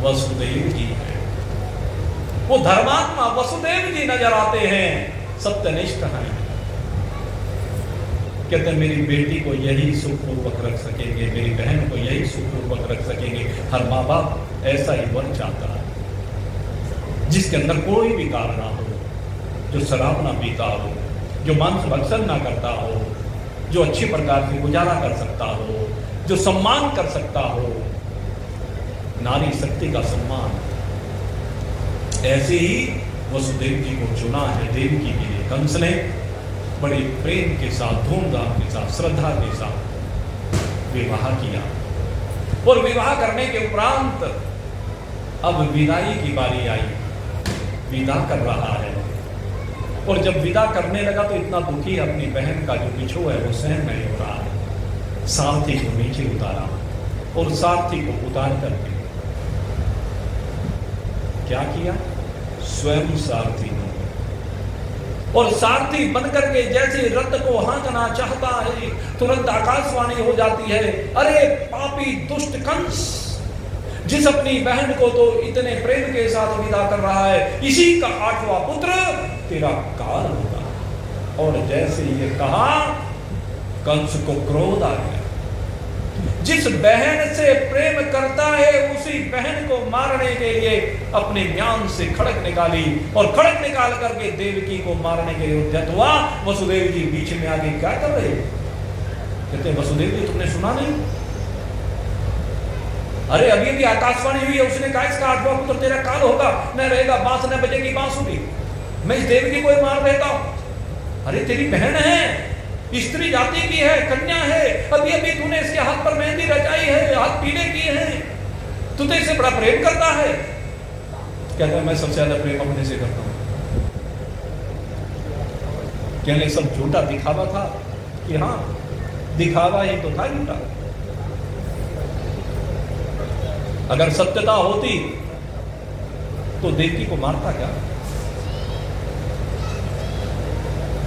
वसुदेव जी है। वो धर्मात्मा वसुदेव जी नजर आते हैं, सत्यनिष्ठ हैं। कहते हैं मेरी बेटी को यही सुखपूर्वक रख सकेंगे, मेरी बहन को यही सुखपूर्वक रख सकेंगे। हर माँ बाप ऐसा ही वन चाहता है, जिसके अंदर कोई भी कारण ना हो, जो शराब ना पीता हो, जो मांस भक्षण ना करता हो, जो अच्छी प्रकार से गुजारा कर सकता हो, जो सम्मान कर सकता हो, नारी शक्ति का सम्मान। ऐसे ही वसुदेव जी को चुना है देवकी के लिए। कंस ने बड़े प्रेम के साथ, धूमधाम के साथ, श्रद्धा के साथ विवाह किया। और विवाह करने के उपरांत अब विदाई की बारी आई। विदा कर रहा है, और जब विदा करने लगा तो इतना दुखी अपनी बहन का जो बिछो है वो सहन नहीं हो रहा है। सारथी को नीचे उतारा, और सारथी को उतार करके क्या किया? स्वयं सारथी ने, और सारथी बनकर के जैसे रथ को हाँकना चाहता है, तुरंत आकाशवाणी हो जाती है, अरे पापी दुष्ट कंस, जिस अपनी बहन को तो इतने प्रेम के साथ विदा कर रहा है, इसी का 8वां पुत्र तेरा काल होगा। और जैसे ये कहा, कंस को क्रोध आ गया। जिस बहन से प्रेम करता है उसी बहन को मारने के लिए अपने म्यान से खड़ग निकाली, और खड़ग निकाल करके देवकी को मारने के लिए उद्यत हुआ। वसुदेव जी बीच में आगे क्या कर रहे? कहते वसुदेव जी तुमने सुना नहीं? अरे अभी भी आकाशवाणी हुई है, उसने कहा इसका 8वां पुत्र तेरा काल होगा, न रहेगा बांस न बजेगी बांसुरी, मैं इस देवकी को ही मार देता हूं। अरे तेरी बहन है, स्त्री जाति की है, कन्या है, अभी अभी तूने इसके हाथ पर मेहंदी रचाई है, हाथ पीले किए हैं, तू तो इससे बड़ा प्रेम करता है। कहता है मैं सबसे ज्यादा प्रेम अपने से करता हूं। कहने सब झूठा दिखावा था कि हाँ दिखावा ही तो था झूठा। अगर सत्यता होती तो देवकी को मारता क्या?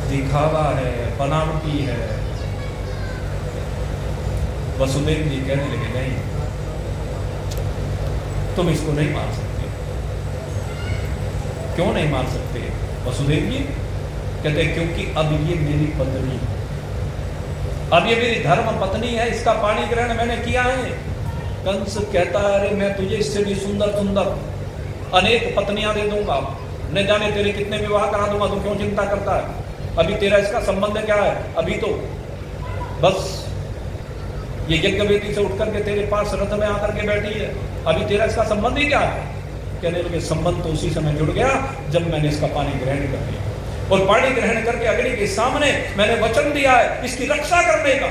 दिखावा है, बनावटी है। वसुदेव जी कहने लगे नहीं, तुम इसको नहीं मार सकते। क्यों नहीं मार सकते? वसुदेव जी कहते क्योंकि अब ये मेरी पत्नी, अब ये मेरी धर्म पत्नी है, इसका पाणी ग्रहण मैंने किया है। कंस कहता है अरे मैं तुझे इससे भी सुंदर सुंदर अनेक पत्नियां दे दूंगा, न जाने तेरे कितने विवाह करा दूंगा, तू क्यों चिंता करता है? अभी तेरा इसका संबंध क्या है? अभी तो बस ये यज्ञ वेदी से उठ करके तेरे पास रथ में आकर के बैठी है, अभी तेरा इसका संबंध ही क्या है? कहने लगे संबंध तो उसी समय जुड़ गया जब मैंने इसका पानी ग्रहण कर लिया, और पानी ग्रहण करके अग्नि के सामने मैंने वचन दिया है इसकी रक्षा करने का,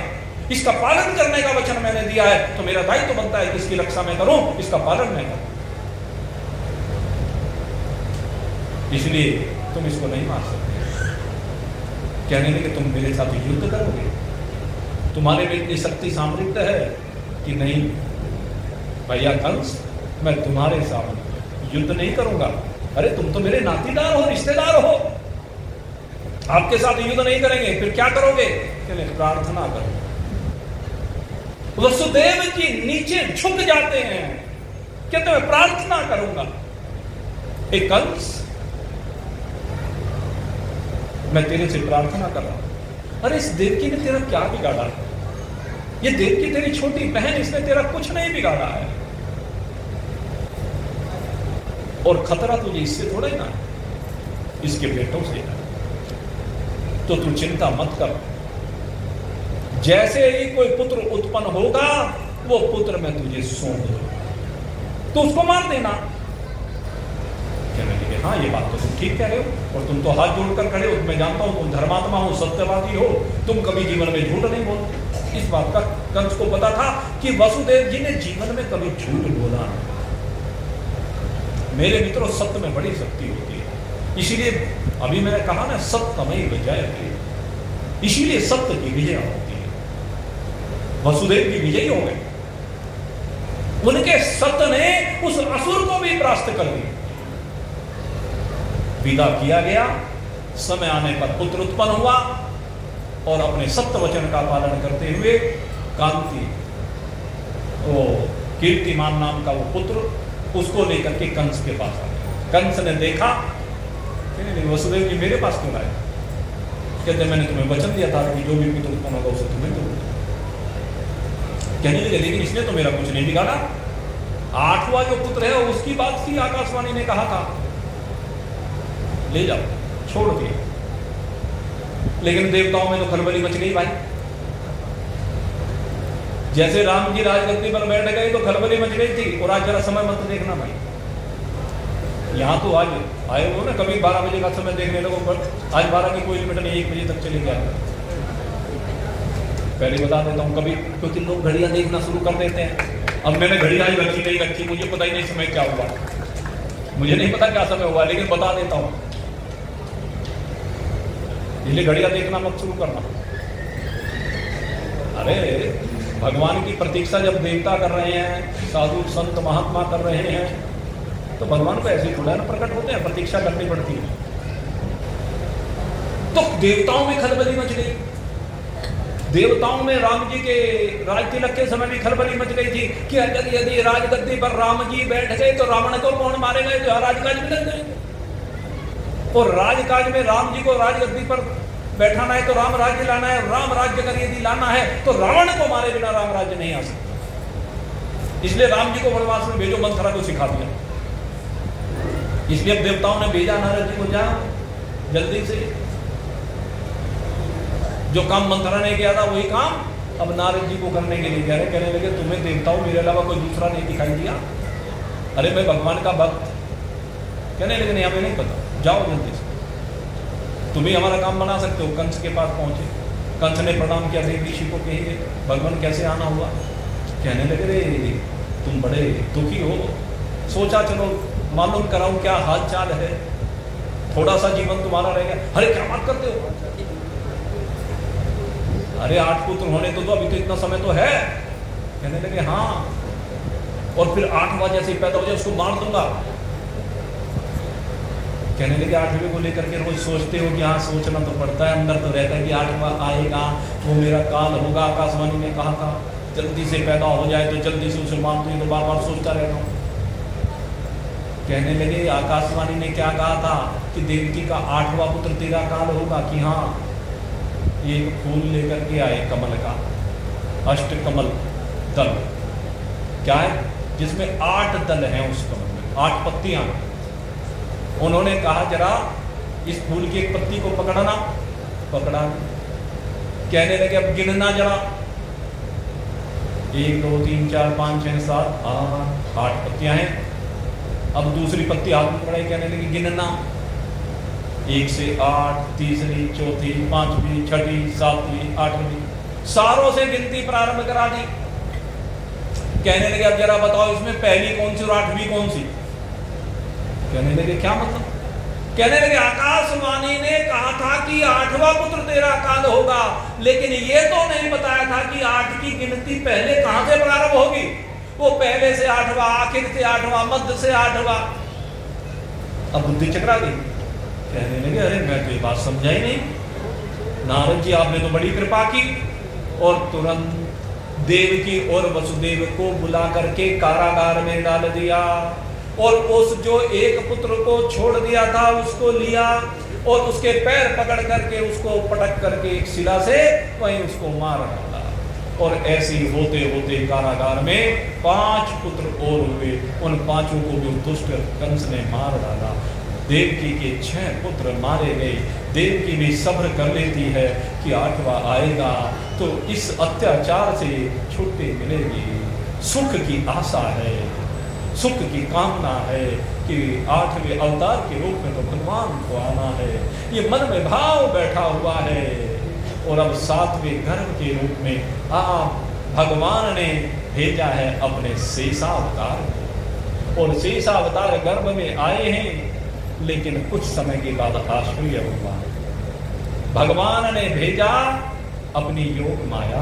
इसका पालन करने का वचन मैंने दिया है, तो मेरा दायित्व बनता है कि इसकी रक्षा मैं करूं, इसका पालन मैं करूं। इसलिए तुम इसको नहीं मार सकते। कहने लगे तुम मेरे साथ युद्ध करोगे? तुम्हारे में इतनी शक्ति सामर्थ्य है कि नहीं? भैया कंस, मैं तुम्हारे साथ युद्ध नहीं करूंगा। अरे तुम तो मेरे नातीदार हो, रिश्तेदार हो, आपके साथ युद्ध नहीं करेंगे, फिर क्या करोगे? कहने प्रार्थना करो। वसुदेव जी नीचे झुक जाते हैं, कहते मैं प्रार्थना करूंगा। एक कंस, मैं तेरे से प्रार्थना कर रहा हूं। अरे इस देवकी ने तेरा क्या बिगाड़ा है? ये देवकी तेरी छोटी बहन, इसने तेरा कुछ नहीं बिगाड़ा है, और खतरा तुझे इससे थोड़ा ही ना, इसके बेटों से है। तो तू चिंता मत कर, जैसे ही कोई पुत्र उत्पन्न होगा वो पुत्र मैं तुझे सौंप दूंगा, तो उसको मार देना। कहने लगे हाँ ये बात तो तुम ठीक कह रहे हो, और तुम तो हाथ जोड़कर खड़े हो, मैं जानता हूं तुम धर्मात्मा हो, सत्यवादी हो, तुम कभी जीवन में झूठ नहीं बोलते। इस बात का कंस को पता था कि वसुदेव जी ने जीवन में कभी झूठ बोला नहीं। मेरे मित्रों, सत्य में बड़ी शक्ति होती है, इसीलिए अभी मैंने कहा ना सत्यमेव जयते, इसीलिए सत्य की विजय होती है। वसुदेव जी विजयी हो गए, उनके सत्य ने उस असुर को भी परास्त कर दिया। विदा किया गया, समय आने पर पुत्र उत्पन्न हुआ, और अपने सत्य वचन का पालन करते हुए कांति, वो कीर्तिमान नाम का वो पुत्र उसको लेकर के कंस के पास आ गया। कंस ने देखा, नहीं वसुदेव जी मेरे पास क्यों आए? कहते मैंने तुम्हें वचन दिया था कि जो भी पुत्र उत्पन्न होगा उसे तुम्हें दूंगा। कहने लगे लेकिन इसने तो मेरा कुछ नहीं बिगाड़ा, 8वां जो पुत्र है उसकी बात थी, आकाशवाणी ने कहा था ले जाओ, छोड़ दिया। लेकिन देवताओं में तो खलबली मच गई भाई। जैसे राम जी राजगद्दी पर बैठ गए तो खलबली मच गई थी। और आज जरा समय मत देखना भाई, यहाँ तो आज आए हो ना, कभी 12 बजे का समय देखने लगो, पर आज 12 की कोई लिमिट नहीं, 1 बजे तक चले गया। पहले बता देता हूँ, कभी क्योंकि लोग घड़ियां देखना शुरू कर देते हैं। अब मैंने घड़ियां ही रखी नहीं रखी, मुझे पता ही नहीं समय क्या हुआ, मुझे नहीं पता क्या समय हुआ, लेकिन बता देता हूँ, इसलिए घड़ियां देखना मत शुरू करना। अरे भगवान की प्रतीक्षा जब देवता कर रहे हैं, साधु संत महात्मा कर रहे हैं, तो भगवान को ऐसे थोड़ा ना प्रकट होते हैं, प्रतीक्षा करनी पड़ती है। तो देवताओं में खलबली मच गई। देवताओं में राम जी के राज तिलक के समय भी खलबली मच गई थी कि अगर यदि राजगद्दी पर राम जी बैठ गए तो रावण को कौन मारेगा, जो राजकाज में लग जाएंगे। और राजकाज में राम जी को राजगद्दी पर बैठाना है तो राम राज्य लाना है, राम राज्य अगर यदि लाना है तो रावण को मारे बिना राम राज्य नहीं आ सकता। इसलिए राम जी को वनवास में भेजो, मंथरा को सिखा दिया। इसलिए अब देवताओं ने भेजा नारद जी को, जा जल्दी से, जो काम मंथरा ने किया था वही काम अब नारद जी को करने के लिए कह रहे। कहने लगे तुम्हें देवताओं मेरे अलावा कोई दूसरा नहीं दिखाई दिया? अरे मैं भगवान का भक्त। कहने लगे नहीं हमें नहीं पता, जाओ जल्दी से, तुम ही हमारा काम बना सकते हो। कंस के पास पहुंचे, कंस ने प्रणाम किया, देव ऋषि को कहिए भगवान कैसे आना हुआ। कहने लगे रे तुम बड़े दुखी हो, सोचा चलो मालूम कराऊं क्या हाल चाल है, थोड़ा सा जीवन तुम्हारा रह गया। अरे क्या बात करते हो, अरे 8 पुत्र होने तो अभी तो इतना समय तो है। कहने लगे हाँ, और फिर 8वां जैसे पैदा हो जाए उसको मार दूंगा। कहने लगे 8वें को लेकर के रोज सोचते हो कि हाँ सोचना तो पड़ता है, अंदर तो रहता है कि 8वां आएगा वो मेरा काल होगा, आकाशवाणी ने कहा था जल्दी से पैदा हो जाए तो जल्दी से उसे मार दूं, तो बार बार सोचता रहता हूँ। कहने लगे आकाशवाणी ने क्या कहा था कि देवकी का 8वां पुत्र तेरा काल होगा, कि हाँ एक फूल लेकर के आए कमल का, अष्टकमल दल क्या है जिसमें 8 दल हैं, उस कमल में 8 पत्तियां। उन्होंने कहा जरा इस फूल की एक पत्ती को पकड़ना, पकड़ा। कहने लगे अब गिनना जरा, 1 2 3 4 5 6 7 8 पत्तियां हैं। अब दूसरी पत्ती हाथ में पकड़ाई, कहने लगे गिनना, 1 से 8, तीसरी, चौथी, 5वीं, 6वीं, 7वीं, 8वीं, सारों से गिनती प्रारंभ करा दी। कहने लगे अब जरा बताओ इसमें पहली कौन सी और 8वीं कौन सी। कहने लगे क्या मतलब। कहने लगे आकाशवाणी ने कहा था कि 8वां पुत्र तेरा काल होगा, लेकिन ये तो नहीं बताया था कि 8 की गिनती पहले कहां से प्रारंभ होगी। वो पहले से 8वां, आखिर से 8वां, मध्य से 8वां। अब बुद्धि चकरा गई। कहने लगे अरे मैं तो ये बात समझा ही नहीं, नारद जी आपने तो बड़ी कृपा की। और तुरंत देवकी और वसुदेव को बुला करके कारागार में डाल दिया, और उस जो एक पुत्र को छोड़ दिया था उसको लिया और उसके पैर पकड़ करके उसको पटक करके एक शिला से वहीं उसको मार डाला। और ऐसे ही होते होते कारागार में 5 पुत्र और हुए, उन 5 को भी दुष्ट कंस ने मार डाला। देवकी के 6 पुत्र मारे गए। देवकी भी सब्र कर लेती है कि 8वां आएगा तो इस अत्याचार से छुट्टी मिलेगी। सुख की आशा है, सुख की कामना है कि 8वें अवतार के रूप में तो भगवान को आना है, ये मन में भाव बैठा हुआ है। और अब 7वें गर्भ के रूप में आप भगवान ने भेजा है अपने शेषावतार को, और शेषावतार गर्भ में आए हैं। लेकिन कुछ समय के बाद आश्चर्य हुआ, भगवान ने भेजा अपनी योग माया,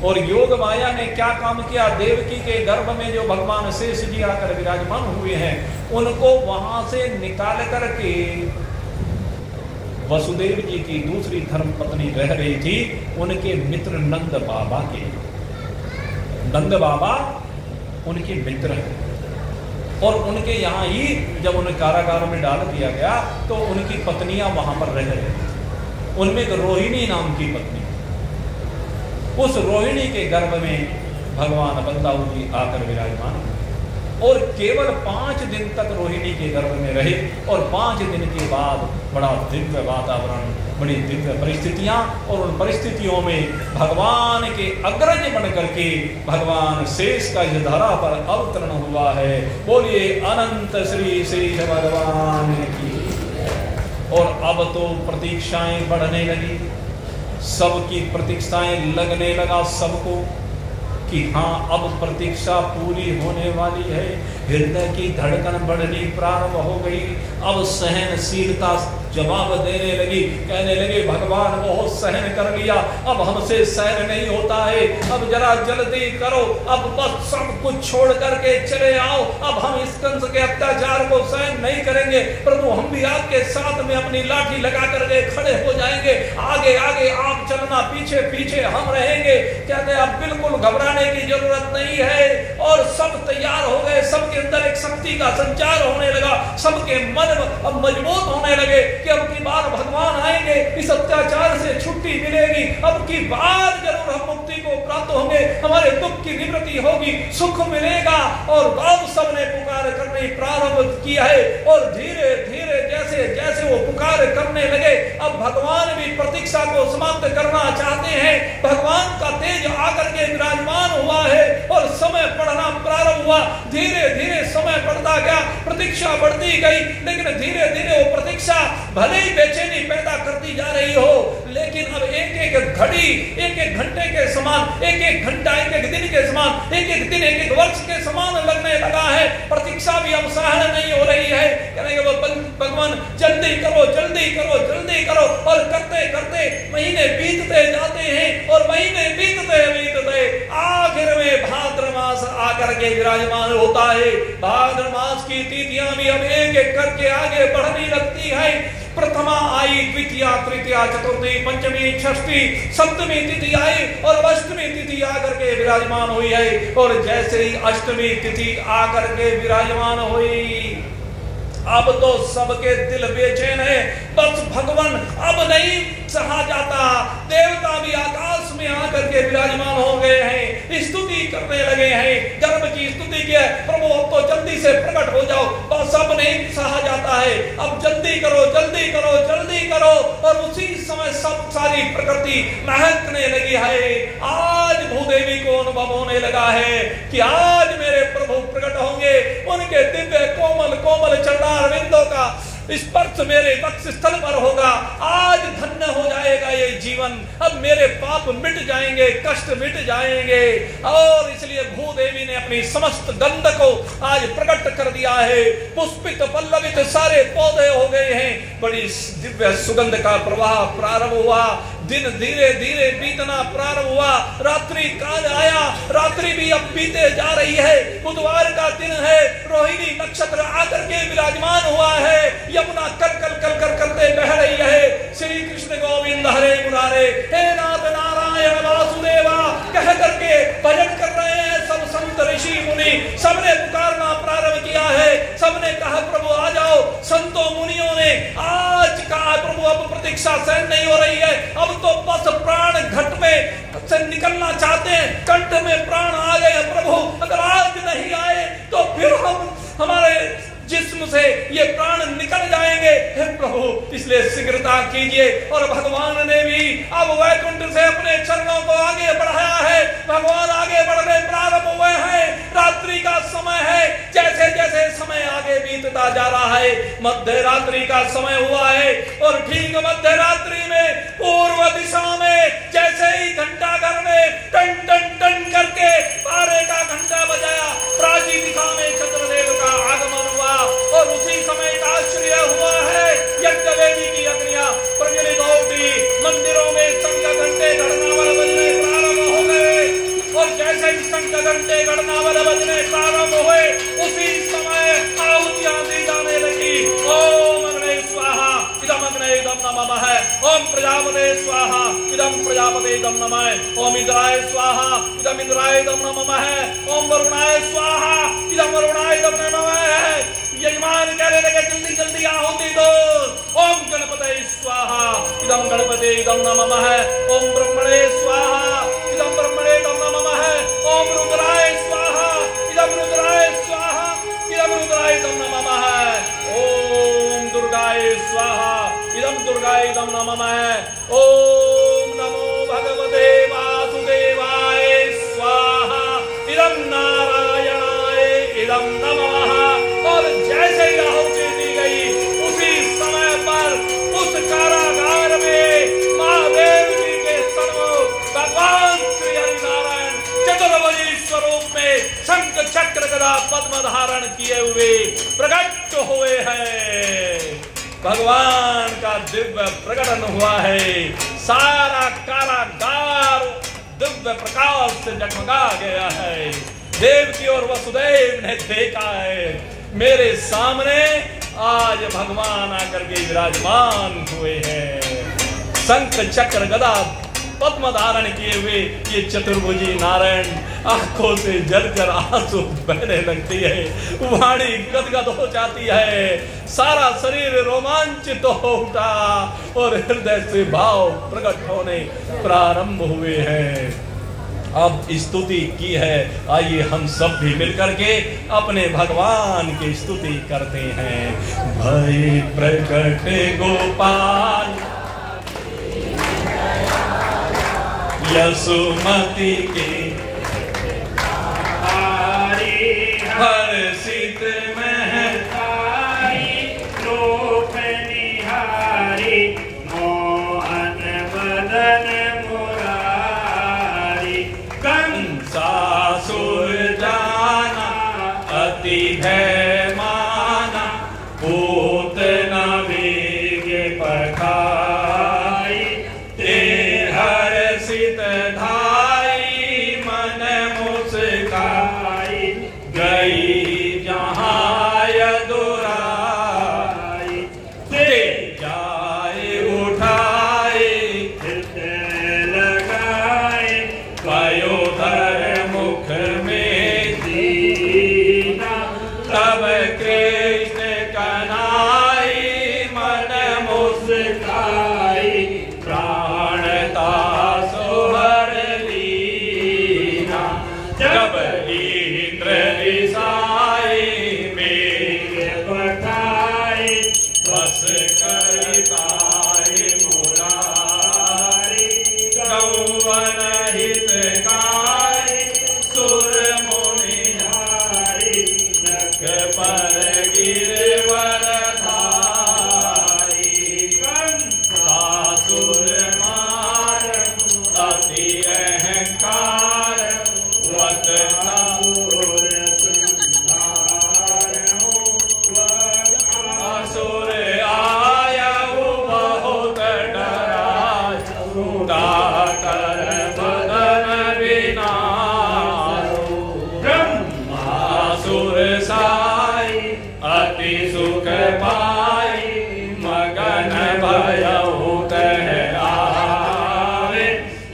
और योग माया ने क्या काम किया, देवकी के गर्भ में जो भगवान शेष जी आकर विराजमान हुए हैं उनको वहां से निकाल करके वसुदेव जी की दूसरी धर्म पत्नी रह रही थी, उनके मित्र नंद बाबा के, नंद बाबा उनके मित्र हैं। और उनके यहाँ ही जब उन्हें कारागार में डाल दिया गया तो उनकी पत्नियां वहां पर रह रही थी। उनमें एक रोहिणी नाम की पत्नी, उस रोहिणी के गर्भ में भगवान बलदाऊ जी आकर विराजमान हुए और केवल 5 दिन तक रोहिणी के गर्भ में रहे और 5 दिन के बाद बड़ा दिव्य वातावरण, बड़ी दिव्य परिस्थितियां, और उन परिस्थितियों में भगवान के अग्रज बन करके भगवान शेष का इस धरा पर अवतरण हुआ है। बोलिए अनंत श्री शेष भगवान की। और अब तो प्रतीक्षाएं बढ़ने लगी, सबकी प्रतीक्षाएं लगने लगा सबको कि हाँ अब प्रतीक्षा पूरी होने वाली है। हृदय की धड़कन बढ़नी प्रारंभ हो गई। अब सहनशीलता जवाब देने लगी, कहने लगे भगवान बहुत सहन कर लिया, अब हमसे सहन नहीं होता है, अब जरा जल्दी करो, अब बस सब कुछ छोड़ करके चले आओ, अब हम इस कंस के अत्याचार को सहन नहीं करेंगे। प्रभु हम भी आपके साथ में अपनी लाठी लगा करके खड़े हो जाएंगे, आगे आगे आप चलना, पीछे पीछे हम रहेंगे। कहते अब बिल्कुल घबराने की जरूरत नहीं है। और सब तैयार हो गए, सबके अंदर एक शक्ति का संचार होने लगा, सबके मन अब मजबूत होने लगे कि अब की बार भगवान आएंगे, इस अत्याचार से छुट्टी मिलेगी, अब की बार जरूर हम मुक्ति को प्राप्त होंगे, हमारे दुख की निवृत्ति होगी, सुख मिलेगा। और अब सबने पुकार करने प्रारंभ किया है और धीरे धीरे जैसे जैसे वो पुकार करने लगे, अब भगवान भी प्रतीक्षा को समाप्त करना चाहते हैं। भगवान का तेज आकर के विराजमान हुआ है और समय बढ़ना प्रारंभ हुआ। धीरे धीरे समय बढ़ता गया, प्रतीक्षा बढ़ती गई, लेकिन धीरे धीरे वो प्रतीक्षा भले ही बेचैनी पैदा करती जा रही हो, लेकिन अब एक एक घड़ी, एक एक घंटे के समान, एक एक घंटा एक एक दिन के समान, एक एक दिन एक एक वर्ष के समान लगने लगा है। प्रतीक्षा भी अब सहन नहीं हो रही है। कहेंगे भगवान जल्दी करो, जल्दी करो, जल्दी करो। और करते करते महीने बीतते जाते हैं और महीने बीतते बीतते आखिर में भाद्र मास आकर के विराजमान होता है। भाद्र मास की तिथियां भी अब एक एक करके आगे बढ़ने लगती है। प्रथमा आई, द्वितीया, तृतीया, चतुर्थी, पंचमी, षष्ठी, सप्तमी तिथि आई और अष्टमी तिथि आकर के विराजमान हुई है। और जैसे ही अष्टमी तिथि आकर के विराजमान हुई, अब तो सबके दिल बेचैन है, बस भगवान अब नहीं सहा जाता। देवता भी आकाश में आकर के विराजमान हो गए हैं, स्तुति करने लगे हैं, गर्भ की स्तुति की है, प्रभु अब तो जल्दी से प्रकट हो जाओ, बस अब नहीं सहा जाता है, अब जल्दी करो, जल्दी करो, जल्दी करो। और उसी समय सब सारी प्रकृति महकने लगी है। आज भूदेवी को अनुभव होने लगा है कि आज मेरे प्रभु प्रकट होंगे, उनके दिव्य कोमल कोमल चरणों बिंदों का स्पर्श मेरे वक्ष स्थल पर होगा। आज धन्य हो जाएगा ये जीवन, अब मेरे पाप मिट जाएंगे, कष्ट मिट जाएंगे। और इसलिए भूदेवी ने अपनी समस्त गंध को आज प्रकट कर दिया है। पुष्पित पल्लवित सारे पौधे हो गए हैं, बड़ी दिव्य सुगंध का प्रवाह प्रारंभ हुआ। दिन धीरे धीरे बीतना प्रारंभ हुआ, रात्रि काल आया, रात्रि भी अब बीते जा रही है। बुधवार का दिन है, रोहिणी नक्षत्र आकर के विराजमान हुआ है। यमुना कल कल कल कर करते बह रही है। श्री कृष्ण गोविंद हरे मुरारे, हे नाथ नारायण वासुदेवा कह करके भजन कर रहे हैं सब संत ऋषि मुनि। सबने पुकारना प्रारंभ किया है, सबने कहा प्रभु आ जाओ। संतों मुनियों ने आज कहा प्रभु अब प्रतीक्षा सहन नहीं हो रही है, अब तो बस प्राण घट में से निकलना चाहते हैं, कंठ में प्राण आ गए प्रभु, अगर आज नहीं आए तो फिर हम हमारे जिस्म से ये प्राण निकल जाएंगे, हे प्रभु इसलिए शीघ्रता कीजिए। और भगवान ने भी अब वैकुंठ से अपने चरणों को आगे बढ़ाया है। भगवान आगे बढ़ने प्रारंभ हुए हैं, रात्रि का समय है। जैसे जैसे समय आगे बीतता जा रहा है, मध्य रात्रि का समय हुआ है और ठीक मध्य रात्रि में पूर्व दिशा में जैसे ही घंटा घर में टन टन टन करके 12 का घंटा बजाया, प्राची दिशा में चंद्रदेव का आगमन हुआ। और उसी समय का आश्चर्य हुआ है, यज्ञ वेदी की अग्नियां प्रज्वलित हो गई, मंदिरों में शंख घंटे गणनावल बजने प्रारंभ हो गए। और जैसे ही शंख घंटे गणनावल बजने प्रारंभ हुए, उसी समय आहुतियां दी जाने लगी। ओम अग्ने स्वाहा इदम अग्ने इदम नमः, ओम प्रजापते स्वाहा इदम प्रजापते इदम नमः, ओम इंद्राय स्वाहा इदम इंद्राय इदम नमः, ओम वरुणाय स्वाहा इदम वरुणाय इदम नमः, इदं गणपते इदं नमः, ओम ब्रह्मणे स्वाहा, इदं ब्रह्मणे इदं नमः, ओम रुद्राय स्वाहा, इदं रुद्राय स्वाहा, इदं रुद्राय इदं नमः, ओम दुर्गाय स्वाहा, इदं दुर्गाय इदं नमः, ओम नमो भगवते वासुदेवाय स्वाहा, इदं नारायणाय इदं नमः। और जैसे ही आहुति दी गई उसी समय पर उस कारागार में महादेव जी के सन्मुख भगवान श्री हरिनारायण चतुर्भुजी स्वरूप में शंख चक्र गदा पद्म धारण किए हुए प्रकट हुए हैं। भगवान का दिव्य प्रकटन हुआ है। सारा कारागार दिव्य प्रकाश से जगमगा गया है। देवकी और वसुदेव ने देखा है मेरे सामने आज भगवान आकर के विराजमान हुए हैं। शंख चक्र गदा पद्म धारण किए हुए ये चतुर्भुजी नारायण आंखों से जलकर आंसू बहने लगती है, वाणी गदगद हो जाती है, सारा शरीर रोमांचित हो उठा और हृदय से भाव प्रकट होने प्रारंभ हुए हैं। अब स्तुति की है, आइए हम सब भी मिलकर के अपने भगवान की स्तुति करते हैं। भय प्रकट गोपाल यशोमती के हर्षित महतारी रूप निहारी मोहन बदन मुरारी कंसासुर जाना अति भय माना पूतना वेग पठाई ते हर्षित धाई मन मुस्काई गई जहाँ यदुराई ते जाए उठाए लगाए पयोधर मुख में दीना तब कृष्ण कनाई मन मुस्काई प्राणता सोहर लीना जब इंद्र रिसाए मेघ पठाए बस करताए मुरारी गौवन हितकारी सुर मुनि हारी जग पर गिरवर धारी कंसासुर मार अति अहंकार वत असुर आया बहुत डराय डाकर बदन विनाश ब्रह्मासुर साई अति सुख पाई मगन भयउत आवे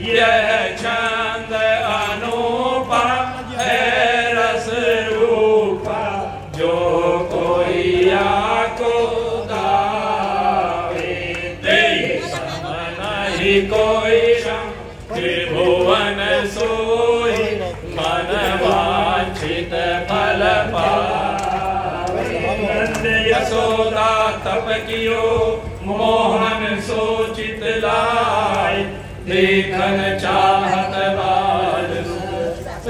यह छंद अनूपा है रस रूपा जो कोई आको गावे ते सम नहीं कोई शम त्रिभुवन सोई मन वांछित फल पावे यशोदा तप कियो मोहन सोचित लाय देखन चाहत बाल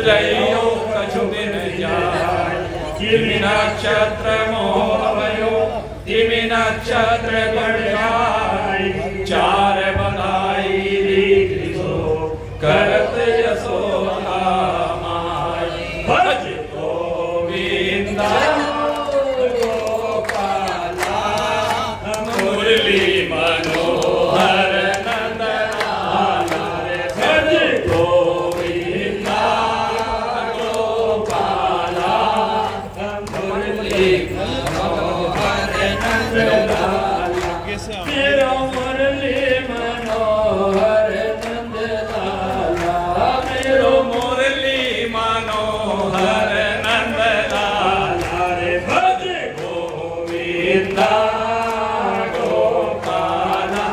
रहियो कछु दिन जाय तिमि नक्षत्र मोह भयो तिमि नक्षत्र बढ़ जाय चार बधाई रीति सो करत यशोदा माय भज गोविंदा गोपाला मुरली मनोहर नंदलाला भज गोविंदा गोपाला मुरली मनोहर नंदलाला मेरो मुरली मनोहर नंदलाला मेरो मुरली मनोहर नंदलाला रे भज गोविंदा गोपाला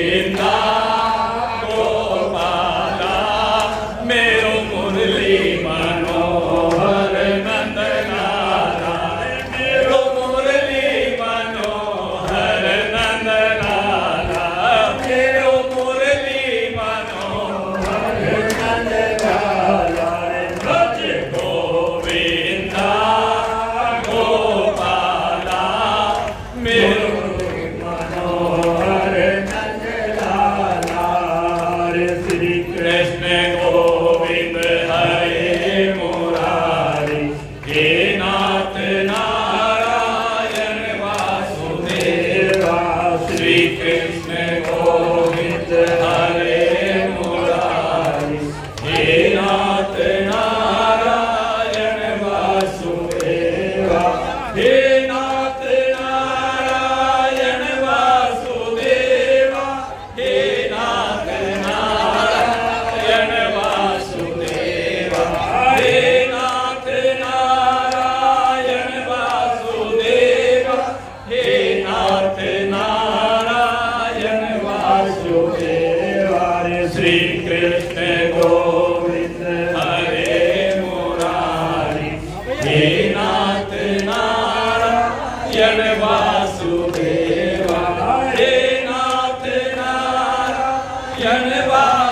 गोविंदा गोपाला मेरो मुरली मनोहर नंदलाला मेरो मुरली मनोहर नंदलाला मेरो मुरली मनोहर नंदलाला भज गोविंदा गोपाला मेरो मनोहर नंदलाला श्री कृष्ण गोविंद हरे मुरारी हे नाथ नारायण वासुदेवा श्री कृष्ण गोविंद हरे मुरारी हे नाथ नारायण वासुदेवा हे नाथ नारायण वासुदेवा हे नाथ नारायण वासुदेवा हे नाथ नारायण वासुदेवा हे नाथ नारायण वासुदेवा श्री कृष्ण गोविंद हरे मुरारी हे नाथ नारायण वासुदेवा हे नाथ नारायण वासुदेवा